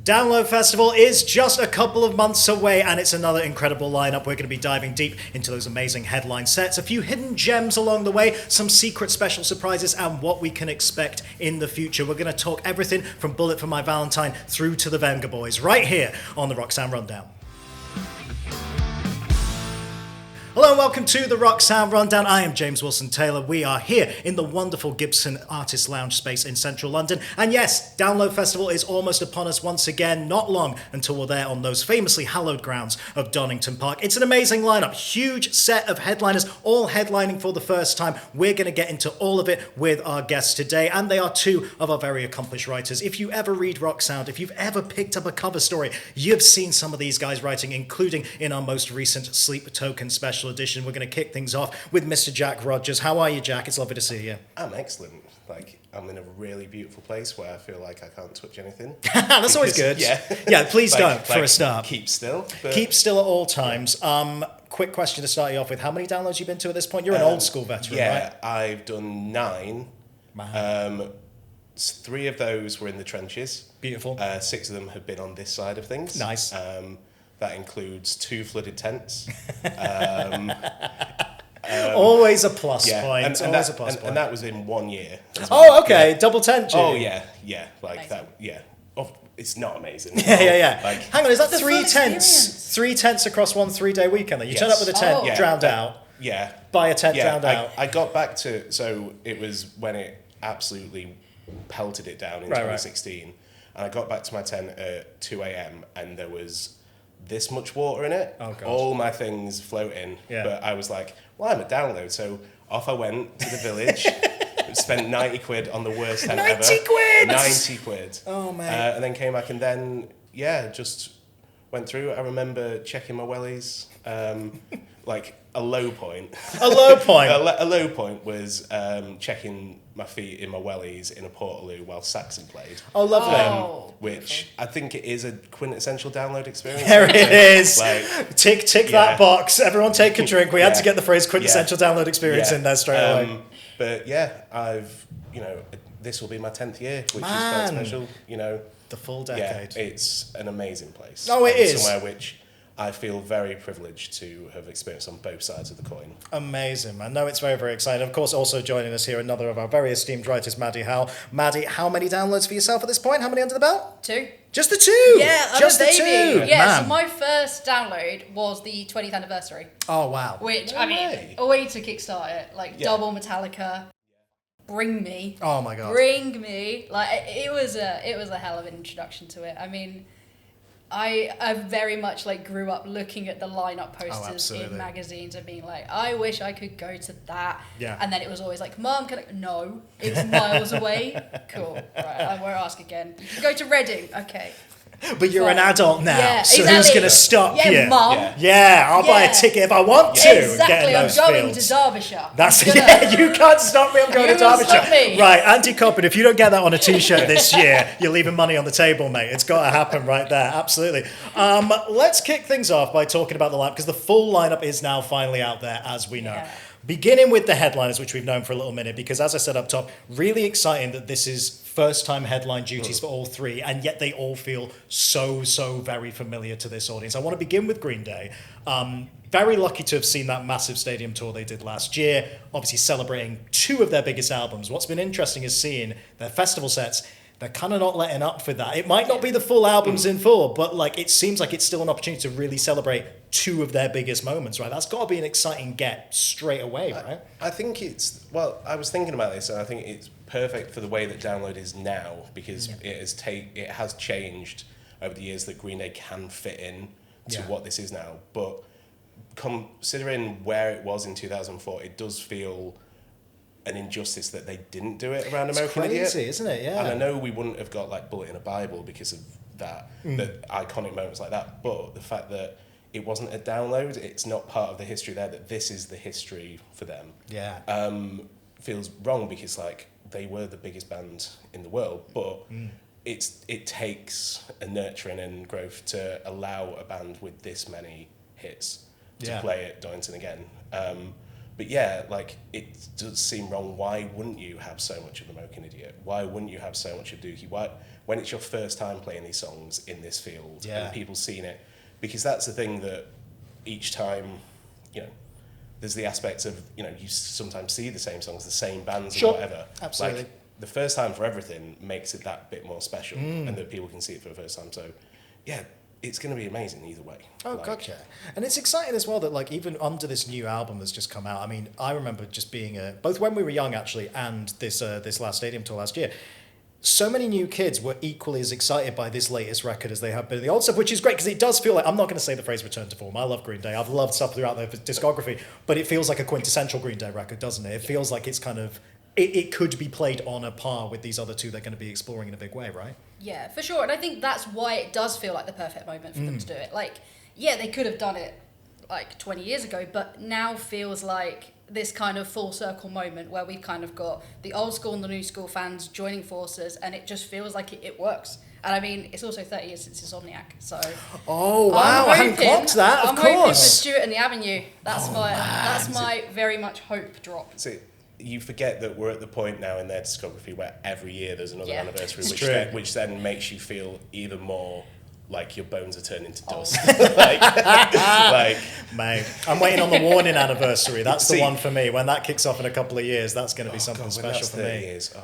Download Festival is just a couple of months away, and it's another incredible lineup. We're going to be diving deep into those amazing headline sets, a few hidden gems along the way, some secret special surprises, and what we can expect in the future. We're going to talk everything from Bullet for My Valentine through to the Venga Boys, right here on the Roxanne Rundown. Hello and welcome to the Roxanne Rundown. I am James Wilson-Taylor. We are here in the wonderful Gibson Artist Lounge space in central London. And yes, Download Festival is almost upon us once again. Not long until we're there on those famously hallowed grounds of Donington Park. It's an amazing lineup. Huge set of headliners, all headlining for the first time. We're going to get into all of it with our guests today. And they are two of our very accomplished writers. If you ever read rock sound, if you've ever picked up a cover story, you've seen some of these guys writing, including in our most recent Sleep Token special edition. We're going to kick things off with Mr. Jack Rogers. How are you, Jack? It's lovely to see you. I'm excellent. I'm in a really beautiful place where I feel like I can't touch anything. That's always good. Yeah, please don't, for a start. Keep still. Keep still at all times. Quick question to start you off with. How many downloads have you been to at this point? You're an old school veteran, right? Yeah, I've done 9. Wow. 3 of those were in the trenches. Beautiful. 6 of them have been on this side of things. Nice. That includes 2 flooded tents. Always a plus point. And that was in 1 year. Oh, okay. Yeah. Double tent. Oh, yeah. Like that. Yeah. Oh, it's not amazing. Yeah. Like, hang on, is that 3 tents? 3 tents across one 3-day weekend? Then you turn up with a tent, drowned out. Yeah. Buy a tent, drowned out. I got back to, so it was when it absolutely pelted it down in 2016, and I got back to my tent at 2 a.m. and there was this much water in it. Oh, God. All my things floating. Yeah. But I was like, well, I'm a download. So off I went to the village, spent 90 quid on the worst tent 90 ever. quid! 90 quid. Oh, man. And then came back and then, just went through. I remember checking my wellies. Like a low point. A low point? A low point was checking my feet in my wellies in a Portaloo while Saxon played. Oh, lovely. Which I think it is a quintessential download experience. There it is. Tick that box. Everyone take a drink. We had to get the phrase quintessential download experience in there straight away. But I've, this will be my 10th year, which is quite special. The full decade. Yeah, it's an amazing place. Oh, it is. Somewhere which I feel very privileged to have experienced on both sides of the coin. Amazing. I know it's very, very exciting. Of course, also joining us here, another of our very esteemed writers, Maddie Howe. Maddie, how many downloads for yourself at this point? How many under the belt? 2. Just the 2? Yeah, I'm just a baby. The 2. Yeah, Man. so my first download was the 20th anniversary. Oh, wow. Which, way. a way to kickstart it. Double Metallica. Bring me. Oh, my God. Bring me. It was a hell of an introduction to it. I mean, I very much grew up looking at the lineup posters in magazines and being like, I wish I could go to that. Yeah. And then it was always like, Mum, can I? No, it's miles away. Cool. Right, I won't ask again. You can go to Reading. Okay. But you're an adult now, so exactly. who's going to stop you? Mum. Yeah, I'll buy a ticket if I want to. Exactly, I'm going to Derbyshire. You can't stop me, I'm going to Derbyshire. Stop me. Right, anti-copying, if you don't get that on a t-shirt this year, you're leaving money on the table, mate. It's got to happen right there, absolutely. Let's kick things off by talking about the lineup, because the full lineup is now finally out there, as we know. Yeah. Beginning with the headliners, which we've known for a little minute, because as I said up top, really exciting that this is first-time headline duties for all 3, and yet they all feel so very familiar to this audience. I want to begin with Green Day. Very lucky to have seen that massive stadium tour they did last year, obviously celebrating 2 of their biggest albums. What's been interesting is seeing their festival sets. They're kind of not letting up for that. It might not be the full albums in full, but it seems like it's still an opportunity to really celebrate 2 of their biggest moments, right? That's got to be an exciting get straight away, right? I think I was thinking about this, and I think it's perfect for the way that Download is now, because it has changed over the years that Green Day can fit in to what this is now. But considering where it was in 2004, it does feel an injustice that they didn't do it around American Idiot. It's crazy, isn't it? Yeah. And I know we wouldn't have got Bullet in a Bible because of that, the iconic moments like that, but the fact that it wasn't a download, it's not part of the history there, that this is the history for them. Yeah. Feels wrong because they were the biggest band in the world, but it takes a nurturing and growth to allow a band with this many hits to play at Donington again. But yeah, like, it does seem wrong. Why wouldn't you have so much of American Idiot? Why wouldn't you have so much of Dookie? Why, when it's your first time playing these songs in this field and people seeing it? Because that's the thing that each time, you know, there's the aspects of, you know, you sometimes see the same songs, the same bands and whatever. Absolutely. Like, the first time for everything makes it that bit more special and that people can see it for the first time. So, yeah, it's going to be amazing either way. Oh, like, gotcha. And it's exciting as well that, like, even under this new album that's just come out, I mean, I remember just being, both when we were young, actually, and this last stadium tour last year, so many new kids were equally as excited by this latest record as they have been the old stuff, which is great, because it does feel like, I'm not going to say the phrase return to form. I love Green Day. I've loved stuff throughout their discography, but it feels like a quintessential Green Day record, doesn't it? It feels like it's kind of, it could be played on a par with these other two they're going to be exploring in a big way, right? Yeah, for sure. And I think that's why it does feel like the perfect moment for them to do it. Like, yeah, they could have done it like 20 years ago, but now feels like this kind of full circle moment where we've kind of got the old school and the new school fans joining forces, and it just feels like it works. And I mean, it's also 30 years since Insomniac, so... Oh, wow, I hadn't clocked that, of course. I'm hoping for Stuart and the Avenue. That's my very much hope drop. So you forget that we're at the point now in their discography where every year there's another anniversary, which then makes you feel even more like your bones are turning to dust. like, mate, I'm waiting on the Warning anniversary. That's the one for me. When that kicks off in a couple of years, that's going to be something special for me. Years.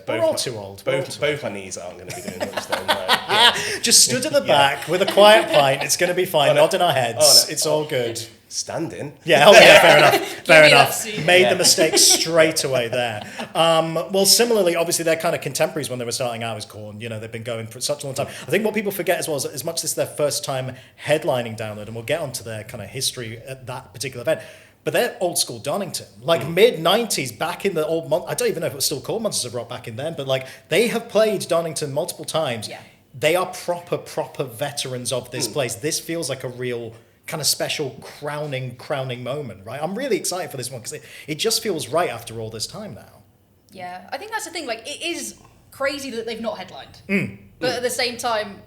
We're all too old. Both my knees aren't going to be doing much then. Just stood at the back with a quiet pint. It's going to be fine. Nodding our heads. It's all good. Standing. Yeah, fair enough. Fair enough. Made the mistake straight away there. Well, similarly, obviously, they're kind of contemporaries when they were starting out as Korn. You know, they've been going for such a long time. I think what people forget as well is, as much as this is their first time headlining Download, and we'll get onto their kind of history at that particular event, but they're old school Donington, like mid-90s, back in the old... I don't even know if it was still called Monsters of Rock back in then, but like they have played Donington multiple times. Yeah. They are proper veterans of this place. This feels like a real... kind of special crowning moment, right? I'm really excited for this one because it just feels right after all this time now. Yeah, I think that's the thing. Like, it is crazy that they've not headlined, but at the same time,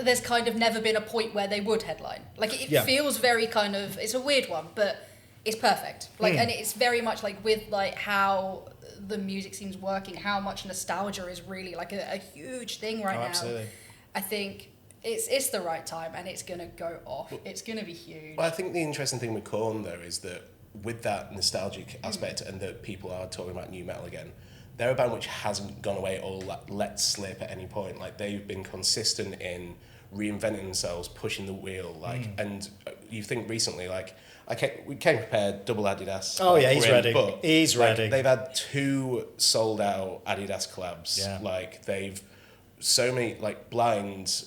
there's kind of never been a point where they would headline. Like, it feels very kind of, it's a weird one, but it's perfect. Like, and it's very much like with like how the music seems working, how much nostalgia is really like a huge thing right now. Absolutely. I think it's the right time, and it's going to go off. It's going to be huge. Well, I think the interesting thing with Korn, though, is that with that nostalgic aspect and that people are talking about new metal again, they're a band which hasn't gone away or let slip at any point. Like, they've been consistent in reinventing themselves, pushing the wheel. Like, and you think recently, like, we came prepared, double Adidas. Oh, yeah, he's ready. He's ready. They've had 2 sold-out Adidas collabs. Yeah. Like, they've... So many... Like, Blind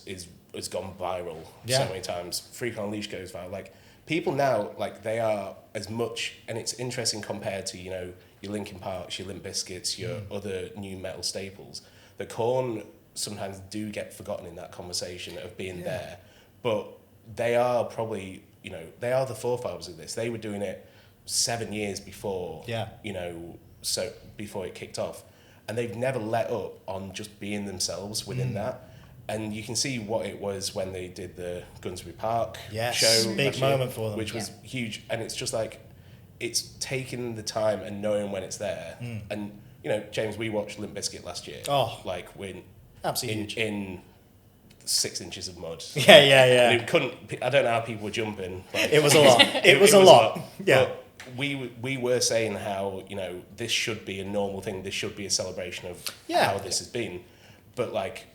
has gone viral so many times. Freak on a Leash goes viral. Like, people now, like, they are as much... And it's interesting compared to, you know, your Linkin Parks, your Limp Bizkits, your other new metal staples. The Korn sometimes do get forgotten in that conversation of being there. But they are probably... You know, they are the forefathers of this. They were doing it 7 years before, you know, so before it kicked off. And they've never let up on just being themselves within that. And you can see what it was when they did the Gunsbury Park show. Big moment for them. Which was huge. And it's just like, it's taking the time and knowing when it's there. And, you know, James, we watched Limp Bizkit last year. Oh. Like, when... Absolutely huge. In 6 inches of mud. Yeah. And it couldn't... I don't know how people were jumping. Like, it was a lot. It was a lot. Yeah. But we were saying how, you know, this should be a normal thing. This should be a celebration of how this has been. But, like,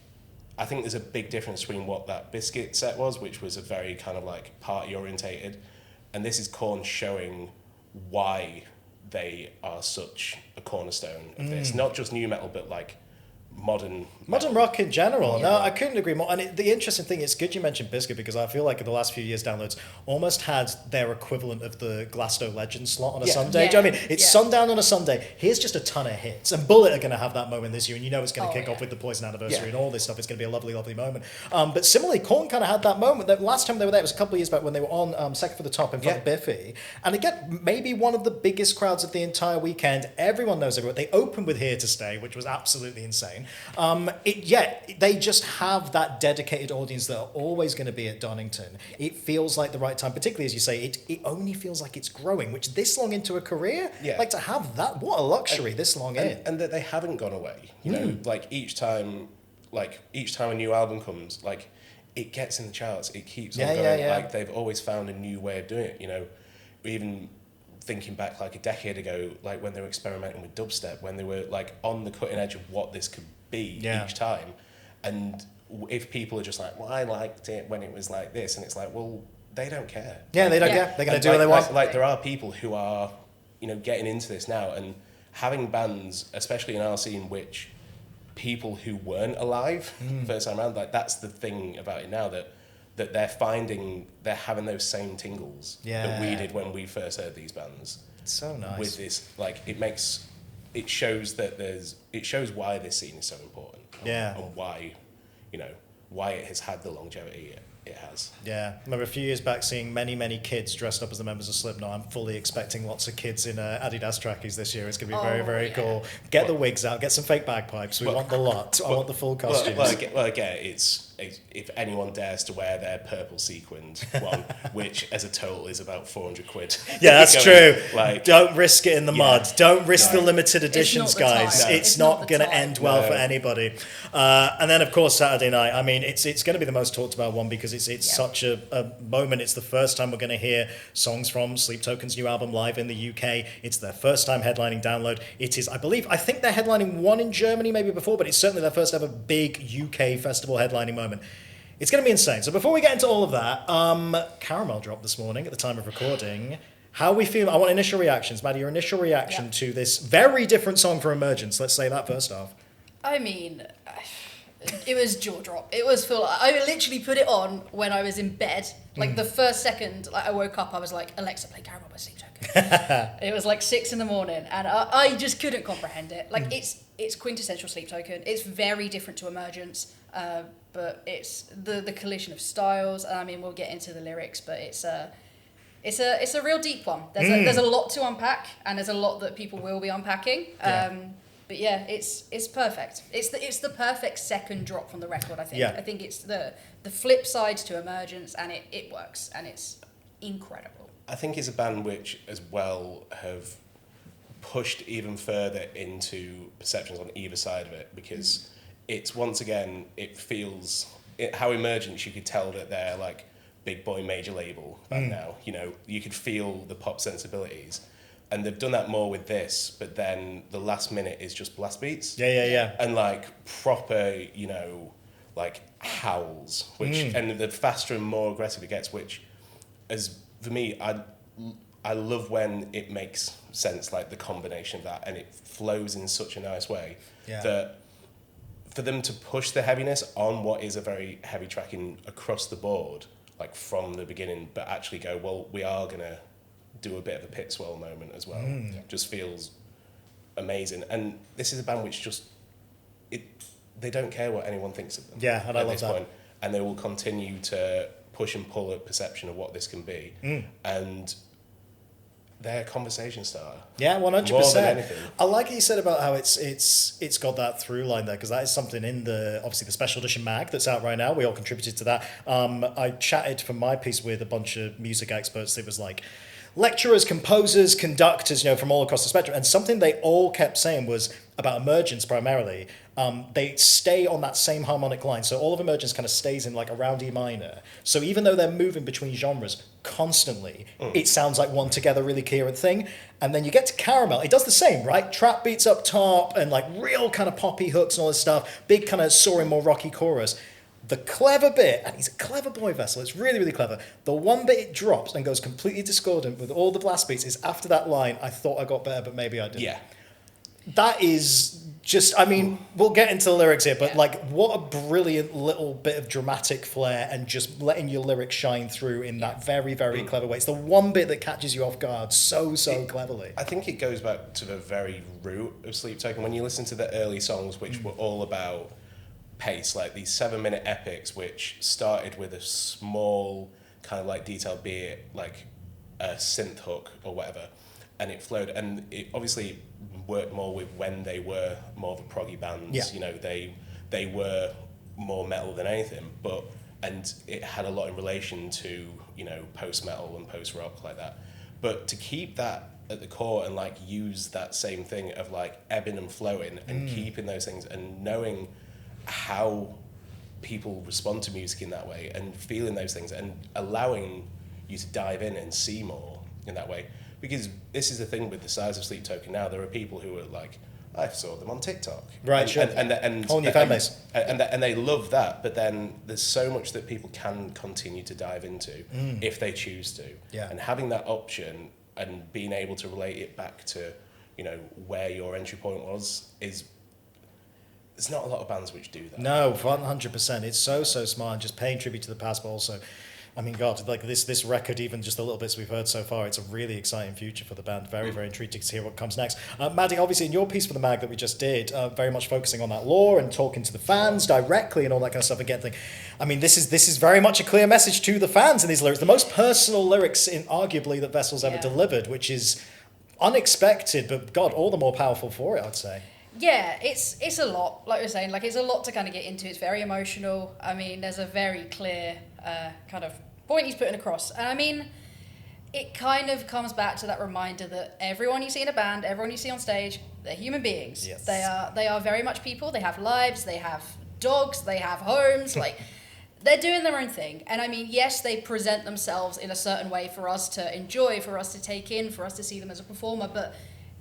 I think there's a big difference between what that Biscuit set was, which was a very kind of, like, party-orientated, and this is Korn showing why they are such a cornerstone of this. Not just new metal, but, like, modern rock in general. No, I couldn't agree more. And the interesting thing, it's good you mentioned Biscuit, because I feel like in the last few years, Downloads almost had their equivalent of the Glasgow Legends slot on a Sunday. Do you know what I mean? It's sundown on a Sunday. Here's just a ton of hits. And Bullet are going to have that moment this year, and you know it's going to kick off with the Poison anniversary and all this stuff. It's going to be a lovely, lovely moment. But similarly, Korn kind of had that moment. The last time they were there, it was a couple of years back when they were on Second for the Top in front of Biffy. And again, maybe one of the biggest crowds of the entire weekend. Everyone knows everyone. They opened with Here to Stay, which was absolutely insane. insane. They just have that dedicated audience that are always going to be at Donington. It feels like the right time, particularly as you say, it only feels like it's growing, which this long into a career, like to have that, what a luxury this long in. And that they haven't gone away. You know, like each time a new album comes, like it gets in the charts, it keeps on going. Like they've always found a new way of doing it, you know. Even thinking back like a decade ago, like when they were experimenting with dubstep, when they were like on the cutting edge of what this could be each time. And if people are just like, well, I liked it when it was like this, and it's like, well, they don't care. Yeah, they don't care. They're going to do what they want. Like there are people who are, you know, getting into this now, and having bands, especially in our scene, which people who weren't alive first time around, like that's the thing about it now, that they're having those same tingles that we did when we first heard these bands. It's so nice. With this, like it shows why this scene is so important. And why, you know, why it has had the longevity it has. Yeah, I remember a few years back seeing many kids dressed up as the members of Slipknot. I'm fully expecting lots of kids in Adidas trackies this year. It's going to be very cool. Get the wigs out, get some fake bagpipes. We want the lot. I want the full costumes. Well, again, it's if anyone dares to wear their purple sequined one, which as a total is about 400 quid. Yeah, that's true. Like, don't risk it in the mud. Don't risk the limited editions, guys. No. It's not going to end well for anybody. And then, of course, Saturday night. I mean, it's going to be the most talked about one because it's such a moment. It's the first time we're going to hear songs from Sleep Token's new album live in the UK. It's their first time headlining Download. It is, I think they're headlining one in Germany maybe before, but it's certainly their first ever big UK festival headlining moment. It's going to be insane. So before we get into all of that, Caramel dropped this morning at the time of recording. How we feel? I want initial reactions. Maddie, your initial reaction to this very different song for Emergence. Let's say that first off. I mean, it was jaw drop. It was full. I literally put it on when I was in bed. Like the first second I woke up, I was like, Alexa, play Caramel by Sleep Token. It was like 6 a.m, and I just couldn't comprehend it. Like it's quintessential Sleep Token. It's very different to Emergence, but it's the collision of styles. I mean, we'll get into the lyrics, but it's a real deep one. There's a lot to unpack, and there's a lot that people will be unpacking. But yeah, it's perfect. It's the perfect second drop from the record, I think. Yeah. I think it's the flip side to Emergence, and it works, and it's incredible. I think it's a band which as well have pushed even further into perceptions on either side of it, because it's once again, it feels how Emergence, you could tell that they're like big boy major label band now. You know, you could feel the pop sensibilities. And they've done that more with this, but then the last minute is just blast beats. Yeah. And like proper, you know, like howls, which and the faster and more aggressive it gets, which, as for me, I love when it makes sense, like the combination of that, and it flows in such a nice way that for them to push the heaviness on what is a very heavy tracking across the board, like from the beginning, but actually go, well, we are gonna do a bit of a pit swell moment as well. Just feels amazing. And this is a band which just they don't care what anyone thinks of them. Yeah, and I love that. Point. And they will continue to push and pull a perception of what this can be. And they're a conversation starter. Yeah, 100%. More than anything. I like what you said about how it's got that through line there, because that is something in obviously the special edition mag that's out right now. We all contributed to that. I chatted for my piece with a bunch of music experts. It was like lecturers, composers, conductors, you know, from all across the spectrum. And something they all kept saying was about Emergence primarily. They stay on that same harmonic line. So all of Emergence kind of stays in like around E minor. So even though they're moving between genres constantly, it sounds like one together really coherent thing. And then you get to Caramel, it does the same, right? Trap beats up top and like real kind of poppy hooks and all this stuff. Big kind of soaring, more rocky chorus. The clever bit, and he's a clever boy vessel, it's really, really clever. The one bit it drops and goes completely discordant with all the blast beats is after that line, I thought I got better, but maybe I didn't. Yeah. That is just, I mean, we'll get into the lyrics here, but like, what a brilliant little bit of dramatic flair and just letting your lyrics shine through in that very, very clever way. It's the one bit that catches you off guard so cleverly. I think it goes back to the very root of Sleep Token. When you listen to the early songs, which were all about pace, like these 7-minute epics, which started with a small kind of like detailed, be it like a synth hook or whatever, and it flowed, and it obviously worked more with when they were more of a proggy band. Yeah. You know, they were more metal than anything, and it had a lot in relation to, you know, post metal and post rock like that. But to keep that at the core and like use that same thing of like ebbing and flowing and keeping those things and knowing how people respond to music in that way and feeling those things and allowing you to dive in and see more in that way. Because this is the thing with the size of Sleep Token now, there are people who are like, I saw them on TikTok. Right, sure. And whole new fan base. And they love that, but then there's so much that people can continue to dive into if they choose to. Yeah. And having that option and being able to relate it back to, you know, where your entry point was is, there's not a lot of bands which do that. No, 100%. It's so smart, and just paying tribute to the past, but also, I mean, God, like this record, even just the little bits we've heard so far, it's a really exciting future for the band. Very, very intrigued to hear what comes next. Maddie, obviously in your piece for the mag that we just did, very much focusing on that lore and talking to the fans directly and all that kind of stuff. Again, I mean, this is very much a clear message to the fans in these lyrics. The most personal lyrics in arguably that Vessel's ever delivered, which is unexpected, but God, all the more powerful for it, I'd say. Yeah, it's a lot, like you're saying, like it's a lot to kind of get into. It's very emotional. I mean, there's a very clear kind of point he's putting across. And I mean, it kind of comes back to that reminder that everyone you see in a band, everyone you see on stage, they're human beings. Yes. They are very much people. They have lives, they have dogs, they have homes, like they're doing their own thing. And I mean, yes, they present themselves in a certain way for us to enjoy, for us to take in, for us to see them as a performer, but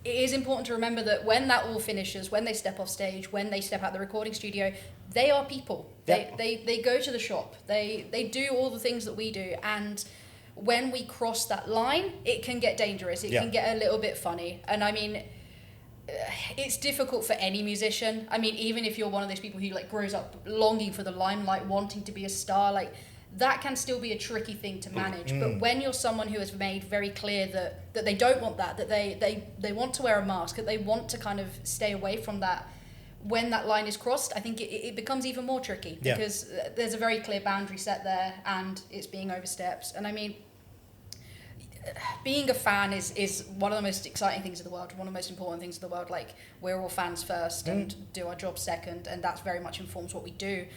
it is important to remember that when that all finishes, when they step off stage, when they step out the recording studio, they are people. Yep. They go to the shop. They do all the things that we do. And when we cross that line, it can get dangerous. It can get a little bit funny. And I mean, it's difficult for any musician. I mean, even if you're one of those people who like grows up longing for the limelight, wanting to be a star, like that can still be a tricky thing to manage. But when you're someone who has made very clear that they don't want that they want to wear a mask, that they want to kind of stay away from that, when that line is crossed, I think it becomes even more tricky because there's a very clear boundary set there and it's being overstepped. And I mean, being a fan is one of the most exciting things in the world, one of the most important things in the world. Like, we're all fans first and do our job second, and that's very much informs what we do.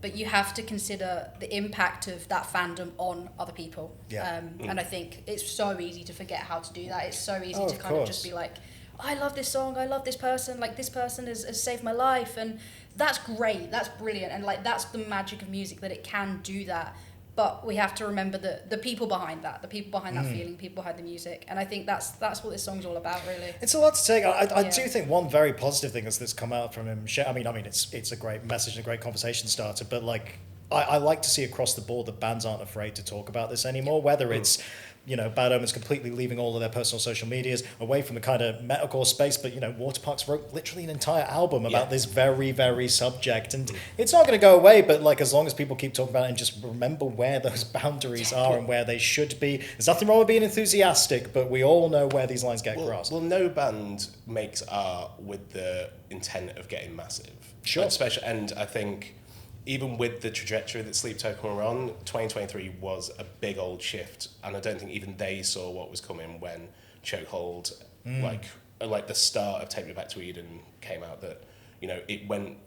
But you have to consider the impact of that fandom on other people. And I think it's so easy to forget how to do that. It's so easy to kind of just be like, I love this song, I love this person, like this person has saved my life. And that's great, that's brilliant. And like, that's the magic of music, that it can do that. But we have to remember the people behind that, that feeling, people behind the music. And I think that's what this song's all about, really. It's a lot to take. I do think one very positive thing that's come out from him. I mean, it's a great message and a great conversation starter. But like, I like to see across the board that bands aren't afraid to talk about this anymore. Whether it's, you know, Bad Omens completely leaving all of their personal social medias away from the kind of metalcore space, but, you know, Waterparks wrote literally an entire album about this very, very subject, and it's not going to go away, but like, as long as people keep talking about it and just remember where those boundaries are and where they should be. There's nothing wrong with being enthusiastic, but we all know where these lines get crossed. Well, no band makes art with the intent of getting massive. Sure. Especially, and I think even with the trajectory that Sleep Token were on, 2023 was a big old shift, and I don't think even they saw what was coming when Chokehold, like the start of Take Me Back to Eden came out, that, you know, it went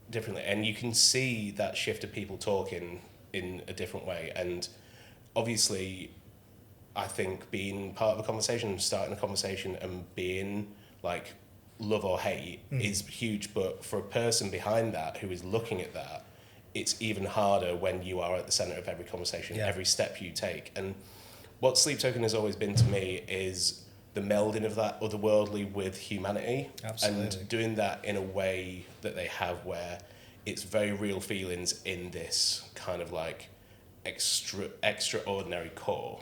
differently, and you can see that shift of people talking in a different way. And obviously, I think being part of a conversation, starting a conversation, and being like love or hate is huge. But for a person behind that who is looking at that, it's even harder when you are at the center of every conversation, every step you take. And what Sleep Token has always been to me is the melding of that otherworldly with humanity. Absolutely. And doing that in a way that they have, where it's very real feelings in this kind of like extraordinary core.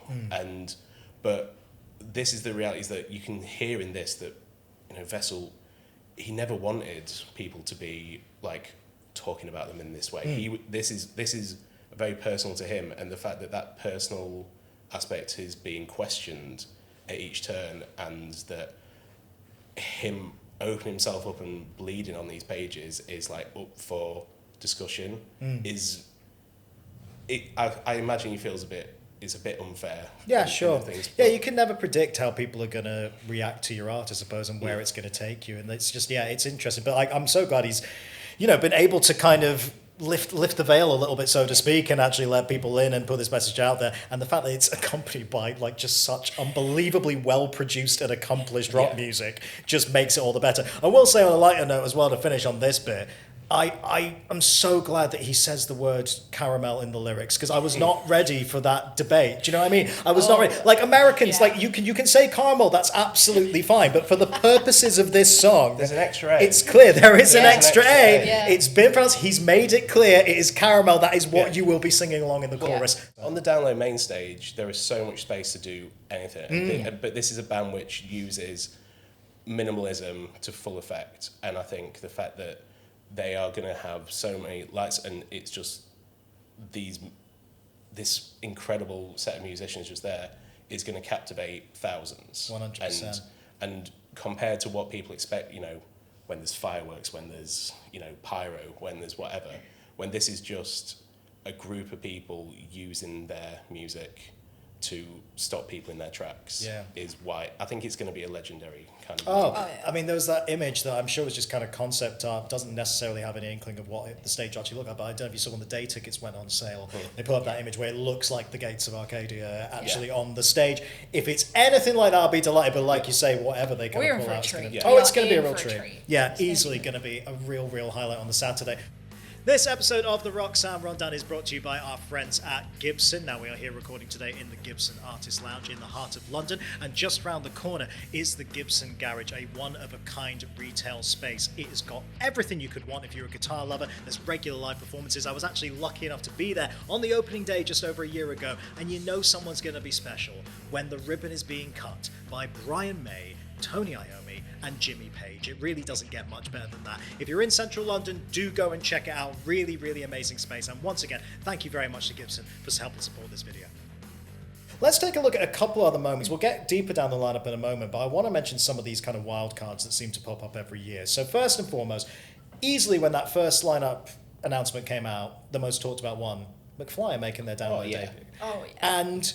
But this is the realities that you can hear in this, that, you know, Vessel, he never wanted people to be like talking about them in this way. This is very personal to him, and the fact that personal aspect is being questioned at each turn, and that him opening himself up and bleeding on these pages is like up for discussion. I imagine he feels a bit is a bit unfair. Yeah, in sure. things, Yeah, you can never predict how people are going to react to your art, I suppose, and where it's going to take you. And it's just, it's interesting. But like, I'm so glad he's, been able to kind of lift the veil a little bit, so to speak, and actually let people in and put this message out there. And the fact that it's accompanied by like just such unbelievably well produced and accomplished rock music just makes it all the better. I will say on a lighter note as well, to finish on this bit, I am so glad that he says the word caramel in the lyrics, because I was not ready for that debate. Do you know what I mean? I was not ready. Like Americans, like you can say caramel, that's absolutely fine. But for the purposes of this song, there's an extra A. It's clear there is an extra A. Yeah. It's been pronounced. He's made it clear. It is caramel. That is what you will be singing along in the chorus. On the Download main stage, there is so much space to do anything. But this is a band which uses minimalism to full effect, and I think the fact that they are going to have so many lights, and it's just this incredible set of musicians just there is going to captivate thousands. 100%. And compared to what people expect, when there's fireworks, when there's pyro, when there's whatever, when this is just a group of people using their music to stop people in their tracks, is why I think it's going to be a legendary kind of I mean, there was that image that I'm sure was just kind of concept art, doesn't necessarily have any inkling of what the stage actually looked like, but I don't know if you saw when the day tickets went on sale, they put up that image where it looks like the gates of Arcadia actually on the stage. If it's anything like that, I'll be delighted, but like you say, whatever they kind of pull out, it's going to be a real treat. Yeah, easily going to be a real highlight on the Saturday. This episode of the Rock Sound Rundown is brought to you by our friends at Gibson. Now, we are here recording today in the Gibson Artist Lounge in the heart of London, and just round the corner is the Gibson Garage, a one-of-a-kind retail space. It has got everything you could want if you're a guitar lover. There's regular live performances. I was actually lucky enough to be there on the opening day just over a year ago, and you know someone's going to be special when the ribbon is being cut by Brian May, Tony Iommi, and Jimmy Page. It really doesn't get much better than that. If you're in central London, do go and check it out. Really amazing space. And once again, thank you very much to Gibson for helping support this video. Let's take a look at a couple other moments. We'll get deeper down the lineup in a moment, but I want to mention some of these kind of wild cards that seem to pop up every year. So first and foremost, easily when that first lineup announcement came out, the most talked about one, McFly are making their download debut. Oh, yeah. And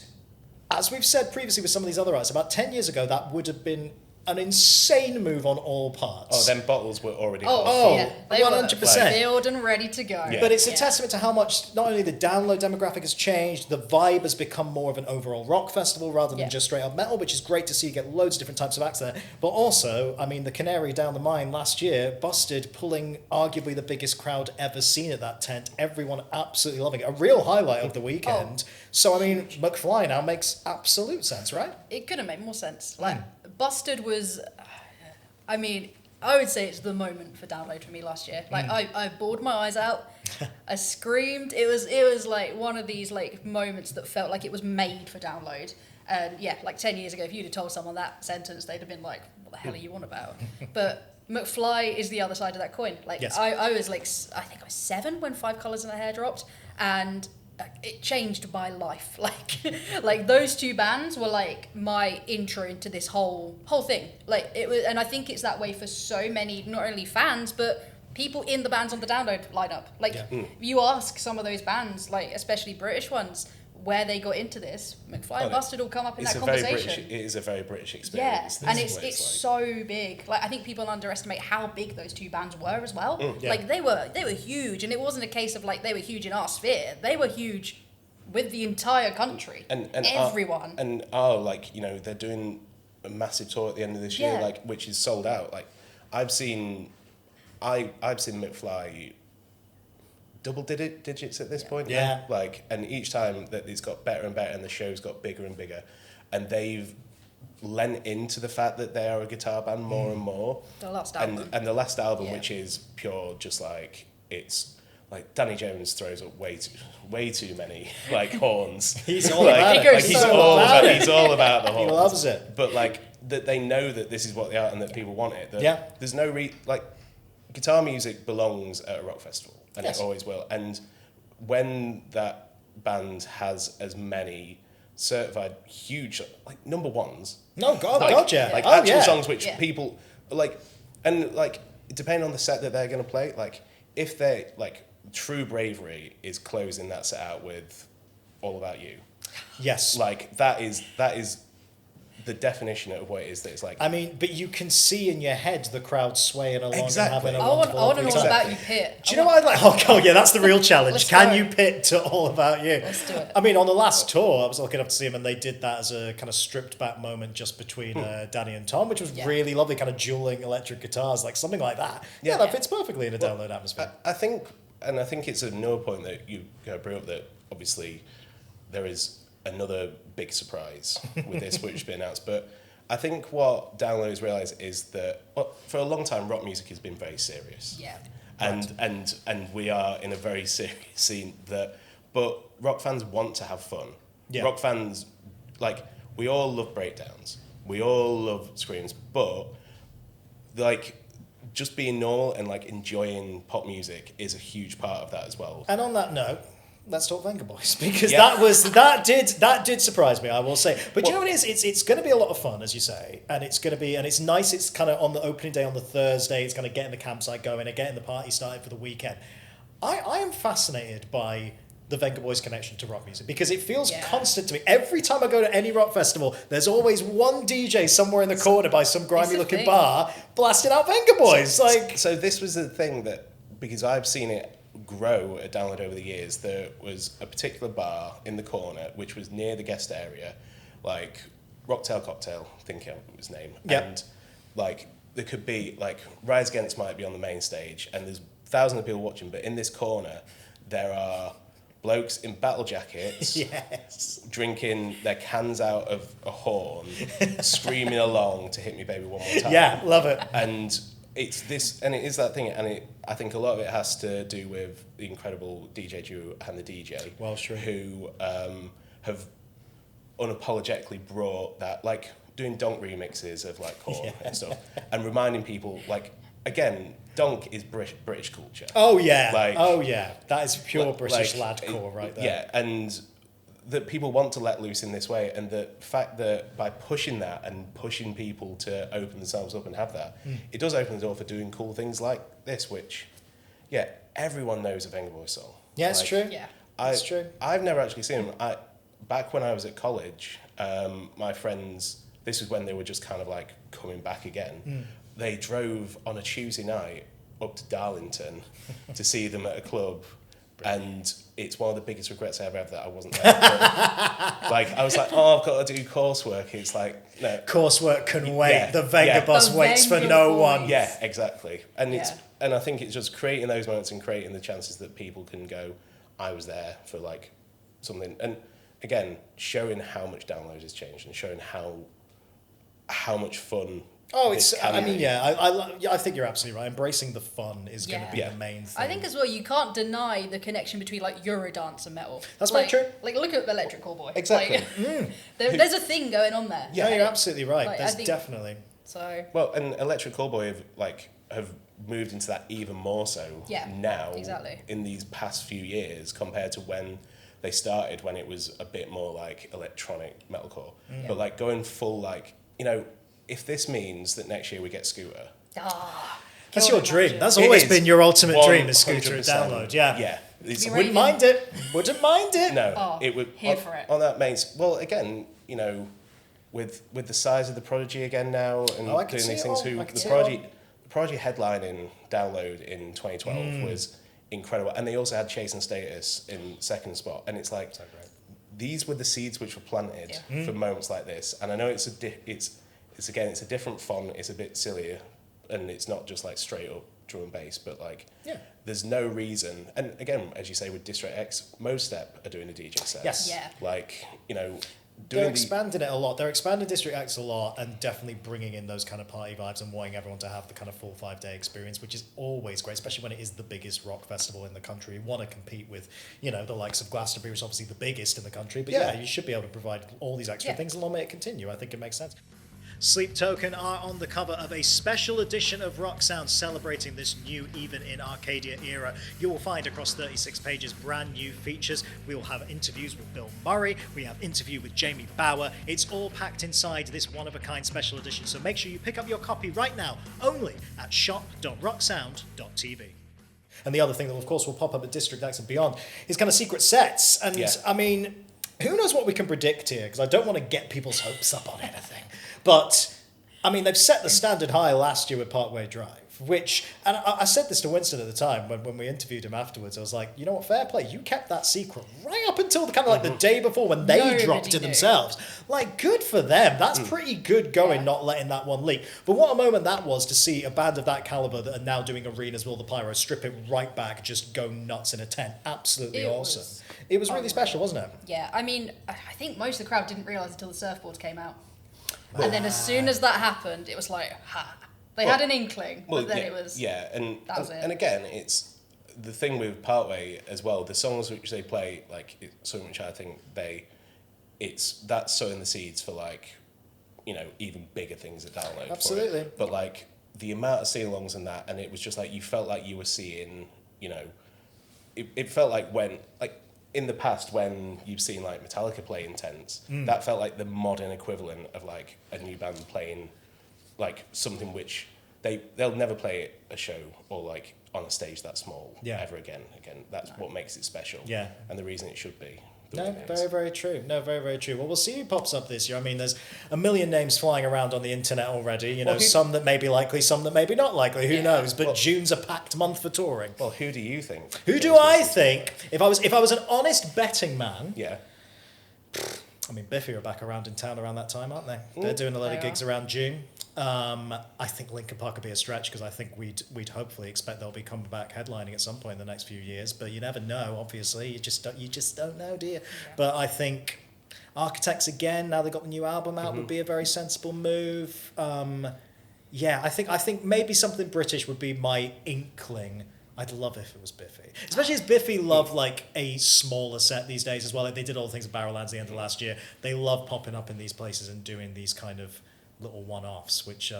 as we've said previously with some of these other artists, about 10 years ago, that would have been an insane move on all parts. Oh, them bottles were already yeah. They 100%. were filled and ready to go. Yeah. But it's a testament to how much not only the download demographic has changed, the vibe has become more of an overall rock festival rather than just straight up metal, which is great to see. You get loads of different types of acts there. But also, I mean, the Canary down the mine last year, Busted pulling arguably the biggest crowd ever seen at that tent. Everyone absolutely loving it. A real highlight of the weekend. So, I mean, McFly now makes absolute sense, right? It couldn't make more sense. Like, Busted was, I mean, I would say it's the moment for Download for me last year. Like, I bawled my eyes out. I screamed. It was like one of these like moments that felt like it was made for Download. And yeah, like 10 years ago, if you'd have told someone that sentence, they'd have been like, what the hell are you on about? But McFly is the other side of that coin. Like, I was like, I think I was 7 when 5 Colours in Her Hair dropped. And it changed my life. Like those two bands were like my intro into this whole thing. Like it was, and I think it's that way for so many, not only fans but people in the bands on the Download lineup. Like you ask some of those bands, like especially British ones, where they got into this, McFly and Busted will come up in that conversation. It is a very British experience. Yeah, and it's so big. Like I think people underestimate how big those two bands were as well. Like they were huge, and it wasn't a case of like they were huge in our sphere. They were huge with the entire country and everyone. They're doing a massive tour at the end of this year, like which is sold out. Like I've seen McFly double digits at this point. Yeah. Like, and each time that it's got better and better and the show's got bigger and bigger, and they've lent into the fact that they are a guitar band more and more. The last album. And the last album, which is pure, just like, it's like Danny Jones throws up way too many like horns. He's all about it. He's all about the horns. He loves it. But like that they know that this is what they are and that people want it. There's no guitar music belongs at a rock festival. And it always will. And when that band has as many certified huge, like number ones. No, God, Like actual songs which people, like, and like, depending on the set that they're going to play, like, if they, like, True Bravery is closing that set out with All About You. Yes. Like that is the definition of what it is that it's like. I mean, but you can see in your head the crowd swaying along Exactly. and having a I want wonderful to know all about you, Pit. Do you know what I'd like? Oh, yeah, that's the real challenge. Let's Can go. you pit to All About You? Let's do it. I mean, on the last tour, I was lucky enough to see them, and they did that as a kind of stripped back moment just between Danny and Tom, which was really lovely, kind of dueling electric guitars, like something like that. Yeah, that fits perfectly in a download atmosphere. I think it's another point that you bring up that obviously there is another big surprise with this which has been announced, but I think what downloaders realise is that for a long time rock music has been very serious. Yeah. And we are in a very serious scene but rock fans want to have fun. Yeah. Rock fans, like, we all love breakdowns. We all love screams, but like just being normal and like enjoying pop music is a huge part of that as well. And on that note, let's talk Venga Boys, because that did surprise me, I will say. But you know what it is? It's going to be a lot of fun, as you say, and it's nice. It's kind of on the opening day on the Thursday. It's kind of getting the campsite going and getting the party started for the weekend. I am fascinated by the Venga Boys connection to rock music because it feels constant to me. Every time I go to any rock festival, there's always one DJ somewhere in the corner by some grimy looking bar blasting out Venga Boys. So this was the thing that, because I've seen it grow at Download over the years, there was a particular bar in the corner which was near the guest area, like Rocktail Cocktail, I think it was name. And like there could be like Rise Against might be on the main stage and there's thousands of people watching, but in this corner there are blokes in battle jackets drinking their cans out of a horn, screaming along to Hit Me Baby One More Time. Yeah, love it. And it's this, and it is that thing, and I think a lot of it has to do with the incredible DJ duo and the DJ, who have unapologetically brought that, like doing donk remixes of like Korn and stuff, and reminding people, like, again, donk is British culture. Oh yeah, like, that is pure British like, ladcore right there. Yeah, and that people want to let loose in this way, and the fact that by pushing that and pushing people to open themselves up and have that, it does open the door for doing cool things like this, which, everyone knows a Venga Boys song. Yeah, it's true. Yeah, it's true. I've never actually seen them. Back when I was at college, my friends, this was when they were just kind of like coming back again. They drove on a Tuesday night up to Darlington to see them at a club. And it's one of the biggest regrets I ever have that I wasn't there. But, like, I was like, I've got to do coursework. It's like, no. Coursework can wait. The Venga Bus waits for no one. Yeah, exactly. And and I think it's just creating those moments and creating the chances that people can go, I was there for like something. And again, showing how much download has changed and showing how much fun. Oh, I think you're absolutely right. Embracing the fun is going to be the main thing. I think as well, you can't deny the connection between like Eurodance and metal. That's very true. Like, look at Electric Callboy. Exactly. Like, there's a thing going on there. Yeah, you're absolutely right. Like, there's definitely. So. Well, and Electric Callboy have moved into that even more so now. Exactly. In these past few years compared to when they started, when it was a bit more like electronic metalcore. But like going full, like, if this means that next year we get Scooter. That's your dream. That's always been your ultimate dream, is Scooter at Download. Yeah. Wouldn't mind it. Wouldn't mind it. No, it would. Here for it. On that main. Well, again, with the size of the Prodigy again now and doing these things, the Prodigy headlining Download in 2012 was incredible, and they also had Chase and Status in second spot, and it's like these were the seeds which were planted for moments like this, and I know it's a different font, it's a bit sillier, and it's not just like straight up drum and bass, but like there's no reason. And again, as you say, with District X, Mostep are doing a DJ set. Yes. Yeah. Like, they're expanding it a lot. They're expanding District X a lot and definitely bringing in those kind of party vibes and wanting everyone to have the kind of full 5-day experience, which is always great, especially when it is the biggest rock festival in the country. You want to compete with, the likes of Glastonbury, which is obviously the biggest in the country. But you should be able to provide all these extra things and long may it continue. I think it makes sense. Sleep Token are on the cover of a special edition of Rock Sound celebrating this new Even in Arcadia era. You will find across 36 pages brand new features. We will have interviews with Bill Murray. We have interview with Jamie Bauer. It's all packed inside this one-of-a-kind special edition. So make sure you pick up your copy right now, only at shop.rocksound.tv. And the other thing that, of course, will pop up at District X and beyond is kind of secret sets. And I mean, who knows what we can predict here? Because I don't want to get people's hopes up on anything. But, I mean, they've set the standard high last year with Parkway Drive, which, and I said this to Winston at the time when we interviewed him afterwards. I was like, you know what, fair play. You kept that secret right up until kind of like the day before when they Nobody dropped it knew. themselves. Like, good for them. That's pretty good going, not letting that one leak. But what a moment that was to see a band of that caliber that are now doing arenas with all the pyro, strip it right back, just go nuts in a tent. Absolutely awesome. It was really special, wasn't it? Yeah, I mean, I think most of the crowd didn't realise until the surfboards came out. And then as soon as that happened, it was like, ha. They had an inkling, but then it was... Yeah, and that was it. And again, it's the thing with Partway as well, the songs which they play, like, so much I think that's sowing the seeds for, like, you know, even bigger things at Download. Absolutely. But, like, the amount of sing-alongs and that, and it was just like, you felt like you were seeing, you know, it felt like when, like, in the past when you've seen, like, Metallica play in tents, that felt like the modern equivalent of, like, a new band playing, like, something which they'll never play at a show or, like, on a stage that small ever again. That's what makes it special. Yeah. And the reason it should be. No, very, very true. No, very, very true. Well, we'll see who pops up this year. I mean, there's a million names flying around on the internet already. You know, some that may be likely, some that may be not likely. Who knows? But June's a packed month for touring. Well, who do you think? Who do I think? If I was an honest betting man. Yeah. I mean, Biffy are back around in town around that time, aren't they? They're doing a lot of gigs around June. I think Linkin Park would be a stretch because I think we'd hopefully expect they'll be coming back headlining at some point in the next few years. But you never know. Obviously, you just don't know, do you? Yeah. But I think Architects again. Now they got the new album out, would be a very sensible move. Yeah, I think maybe something British would be my inkling. I'd love if it was Biffy. Especially as Biffy love like a smaller set these days as well. Like they did all the things at Barrowlands at the end of last year. They love popping up in these places and doing these kind of little one-offs, which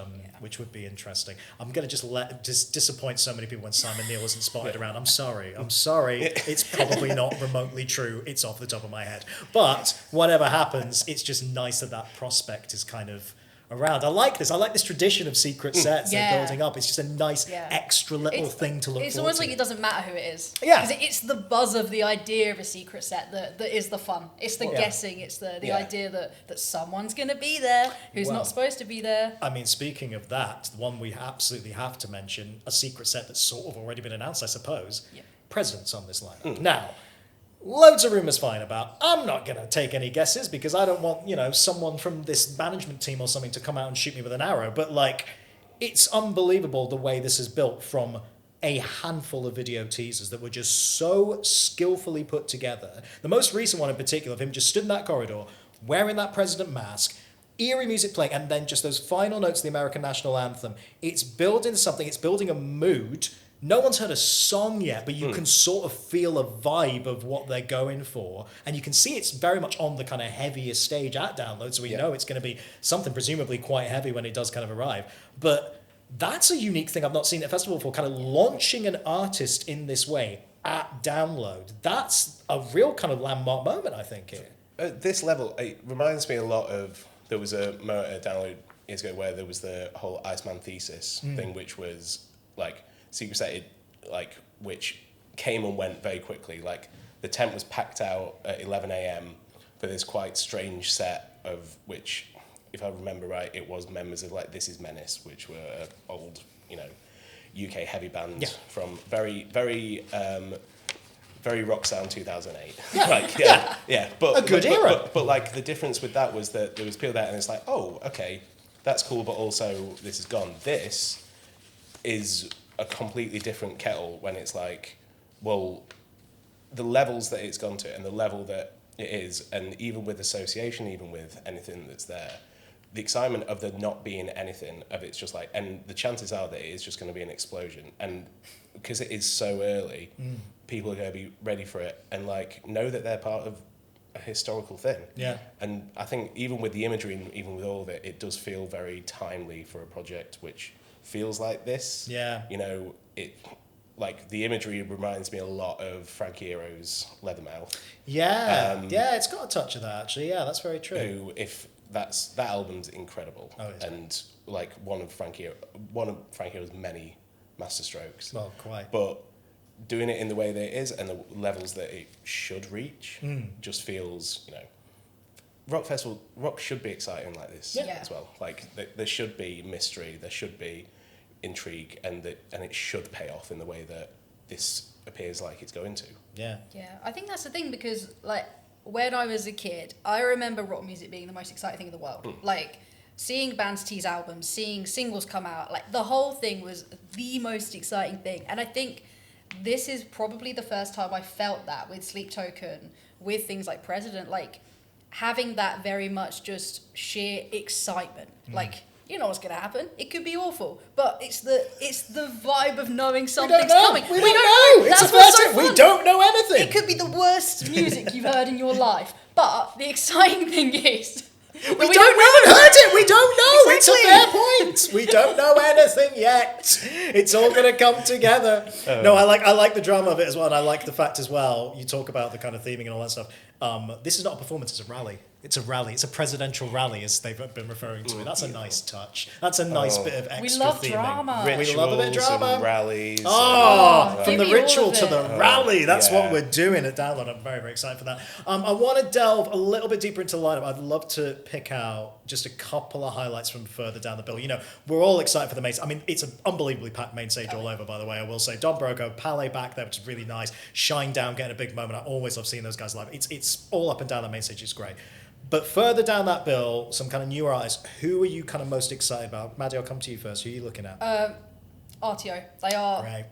would be interesting. I'm going to just disappoint so many people when Simon Neil isn't spotted around. I'm sorry. It's probably not remotely true. It's off the top of my head. But whatever happens, it's just nice that prospect is kind of around. I like this tradition of secret sets and building up. It's just a nice extra little thing to look forward to. It's almost like it doesn't matter who it is. Yeah. Because it's the buzz of the idea of a secret set that is the fun. It's the guessing. It's the idea that someone's going to be there who's not supposed to be there. I mean, speaking of that, the one we absolutely have to mention, a secret set that's sort of already been announced, I suppose. Yeah. President's on this lineup. Now, loads of rumours flying about. I'm not going to take any guesses because I don't want, someone from this management team or something to come out and shoot me with an arrow. But, it's unbelievable the way this is built from a handful of video teasers that were just so skillfully put together. The most recent one in particular of him just stood in that corridor wearing that president mask, eerie music playing, and then just those final notes of the American national anthem. It's building something. It's building a mood. No one's heard a song yet, but you can sort of feel a vibe of what they're going for. And you can see it's very much on the kind of heaviest stage at Download, so we know it's going to be something presumably quite heavy when it does kind of arrive. But that's a unique thing I've not seen at a festival before, kind of launching an artist in this way at Download. That's a real kind of landmark moment, I think, here. At this level, it reminds me a lot of, there was a moment at Download years ago where there was the whole Iceman thesis thing, which was secret set, which came and went very quickly. Like the tent was packed out at 11 a.m. for this quite strange set of which, if I remember right, it was members of This Is Menace, which were an old, UK heavy band from very, very, very rock sound 2008. But a good era. But the difference with that was that there was people there, and it's like, oh, okay, that's cool, but also this is gone. This is a completely different kettle when it's the levels that it's gone to and the level that it is, and even with association, even with anything that's there, the excitement of there not being anything of it's just and the chances are that it is just going to be an explosion, and because it is so early, people are going to be ready for it and know that they're part of a historical thing. Yeah. And I think even with the imagery and even with all of it, it does feel very timely for a project which feels like this. Yeah. The imagery reminds me a lot of Frankie Iroh's Leathermouth. Yeah. It's got a touch of that actually. Yeah, that's very true. That album's incredible. Oh, and one of Frankie Iroh's many masterstrokes. Well, quite. But doing it in the way that it is and the levels that it should reach just feels, rock should be exciting like this as well. Like there should be mystery, there should be intrigue, and it should pay off in the way that this appears like it's going to. Yeah, I think that's the thing, because like when I was a kid, I remember rock music being the most exciting thing in the world. Like seeing bands tease albums, seeing singles come out, like the whole thing was the most exciting thing. And I think this is probably the first time I felt that with Sleep Token, with things like President, like having that very much just sheer excitement. Like, you know what's going to happen. It could be awful, but it's the vibe of knowing something's coming. We don't know. That's what's so fun. We don't know anything. It could be the worst music you've heard in your life, but the exciting thing is we haven't heard it. We don't know. Exactly. It's a fair point. We don't know anything yet. It's all going to come together. No, I like the drama of it as well, and I like the fact as well. You talk about the kind of theming and all that stuff. This is not a performance; it's a rally. It's a rally. It's a presidential rally, as they've been referring to it. That's a nice touch. That's a nice bit of extra we love theming. Drama. We love a bit of drama. And rallies. From the ritual to the rally. That's what we're doing at Download. I'm very, very excited for that. I want to delve a little bit deeper into the lineup. I'd love to pick out just a couple of highlights from further down the bill. We're all excited for the main. I mean, it's an unbelievably packed main stage all over, by the way. I will say, Don Broco, Palais back there, which is really nice. Shinedown getting a big moment. I always love seeing those guys live. It's all up and down the main stage. It's great. But further down that bill, some kind of newer artists. Who are you kind of most excited about? Maddie, I'll come to you first. Who are you looking at? RTO.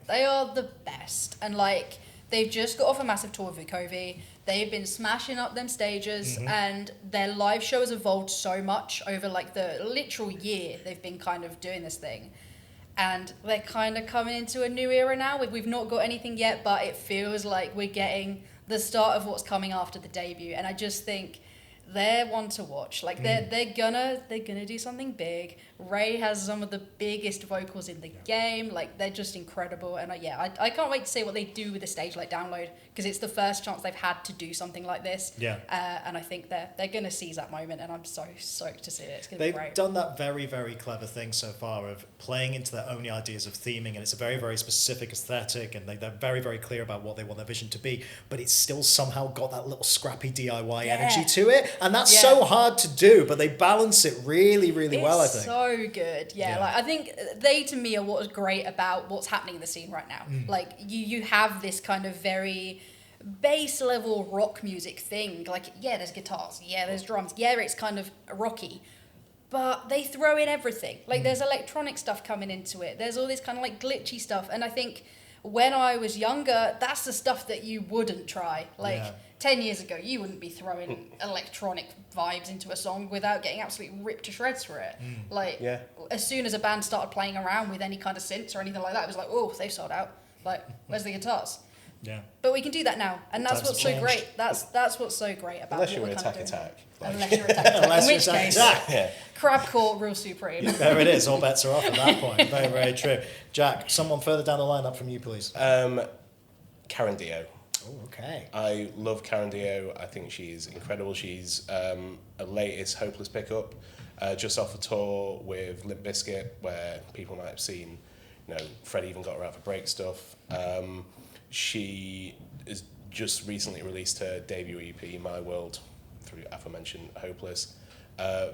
They are the best. And like, they've just got off a massive tour with Vukovi. They've been smashing up them stages, and their live show has evolved so much over like the literal year they've been kind of doing this thing. And they're kind of coming into a new era now. We've not got anything yet, but it feels like we're getting the start of what's coming after the debut. And I just think they're one to watch. Like they're gonna do something big. Ray has some of the biggest vocals in the game. Like they're just incredible. And I can't wait to see what they do with a stage like Download, because it's the first chance they've had to do something like this. And I think they're gonna seize that moment, and I'm so stoked to see it. It's gonna be great. They've done that very, very clever thing so far of playing into their own ideas of theming, and it's a very, very specific aesthetic, and they're very, very clear about what they want their vision to be, but it's still somehow got that little scrappy DIY energy to it, and that's so hard to do, but they balance it really, really well, I think. So good. Like I think they, to me, are what's great about what's happening in the scene right now. Like you have this kind of very base level rock music thing. Like there's guitars, there's drums, it's kind of rocky, but they throw in everything. Like there's electronic stuff coming into it. There's all this kind of like glitchy stuff, and I think when I was younger, that's the stuff that you wouldn't try. 10 years ago, you wouldn't be throwing electronic vibes into a song without getting absolutely ripped to shreds for it. As soon as a band started playing around with any kind of synths or anything like that, it was like, oh, they've sold out. Like, where's the guitars? But we can do that now, and that's what's so great. That's what's so great about unless what you're we're Attack kind of Attack. Unless you're Attack. In which case, Crab Court, real supreme. There it is. All bets are off at that point. Very, very true. Jack, someone further down the lineup from you, please. Karen Dio. Oh, okay. I love Karen Dio. I think she's incredible. She's a latest Hopeless pickup, just off a tour with Limp Bizkit, where people might have seen, Fred even got her out for break stuff. She has just recently released her debut EP, My World, through aforementioned Hopeless.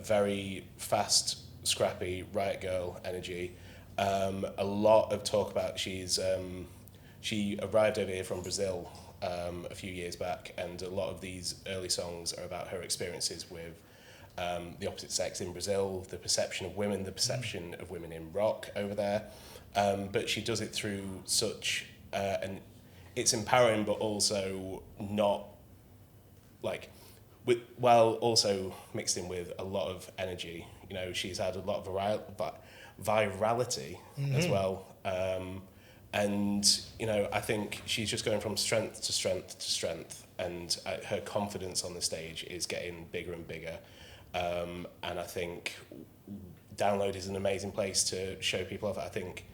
Very fast, scrappy, riot girl energy. A lot of talk about she arrived over here from Brazil a few years back, and a lot of these early songs are about her experiences with the opposite sex in Brazil, the perception of women, the perception of women in rock over there. But she does it through such, and it's empowering, but also not while also mixed in with a lot of energy. She's had a lot of virality as well. And I think she's just going from strength to strength to strength, and her confidence on the stage is getting bigger and bigger. And I think Download is an amazing place to show people off. I think